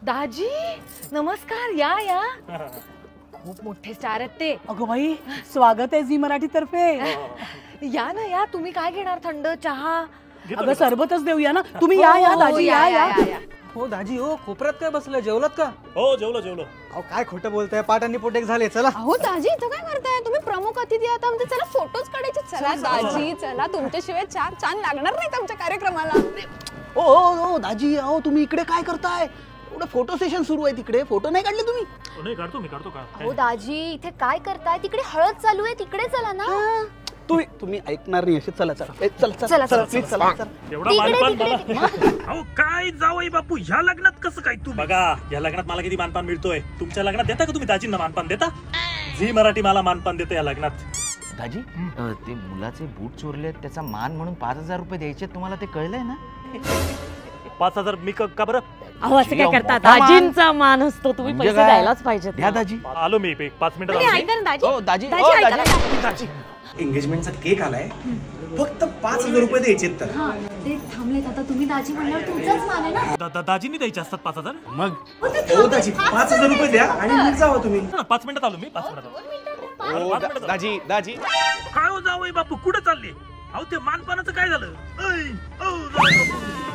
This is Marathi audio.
दाजी नमस्कार, या या. खूप मोठे स्टार आहेत ते. अगं बाई, स्वागत आहे झी मराठी तर्फे. या ना या, तुम्ही काय घेणार? थंड चहा? अगं सरबतच देऊया ना. तुम्ही या या दाजी, या या. हो दाजी, हो कोपऱ्यात काय बसलं, जेवलात का? हो जेवलो. अहो काय खोटं बोलताय, पाट आणि पोटेक झाले. चला. अहो दाजी इथं काय करताय तुम्ही? प्रमुख अतिथी आता आमचे. चला फोटोज काढायचे. चला दाजी चला, तुमच्याशिवाय चार चांद लागणार नाहीत आमच्या कार्यक्रमाला. ओ दाजी, अहो तुम्ही इकडे काय करताय? एवढं फोटो सेशन सुरू आहे तिकडे, फोटो नाही काढले तुम्ही? नाही काढतो मी का? अहो दाजी इथे काय करताय? तिकडे हळद चालू आहे, तिकडे चला ना. तुम्ही ऐकणार नाही असे. चला प्लीज चला. एवढा मानपान अहो काय जावई बापू, ह्या लग्नात कसं काय? तू बघा, या लग्नात मला किती मानपान मिळतोय. तुमच्या लग्नात देता का तुम्ही दाजींना मानपान देता? झी मराठी मला मानपान देते या लग्नात. दाजी ते मुलाचे बूट चोरले, त्याचा मान म्हणून 5,000 रुपये द्यायचे. तुम्हाला ते कळलंय ना? 5,000 मी का बरं? अहो असं काय करता? दाजींचा मान असतो, तुम्ही पैसे द्यायलाच पाहिजेत. द्या दाजी. आलो मी 5 मिनिटात. ऐका ना दाजी. ओ दाजी, दाजी ऐका ना. एंगेजमेंटचा केक आलाय, फक्त 5,000 रुपये द्यायचे. तर ते थांबलेत आता. तुम्ही दाजी म्हणल्यावर तुमचाच मान आहे ना. दाजींनी द्यायचे असतात 5,000? मग हो दाजी, 5,000 रुपये द्या आणि निघ जावा तुम्ही. 5 मिनिटात आलो मी. 5 मिनिटात. दाजी काय हो जावई बापू, कुठे चालले? अहो ते मानपानाचं काय झालं? ऐ, जावई बापू.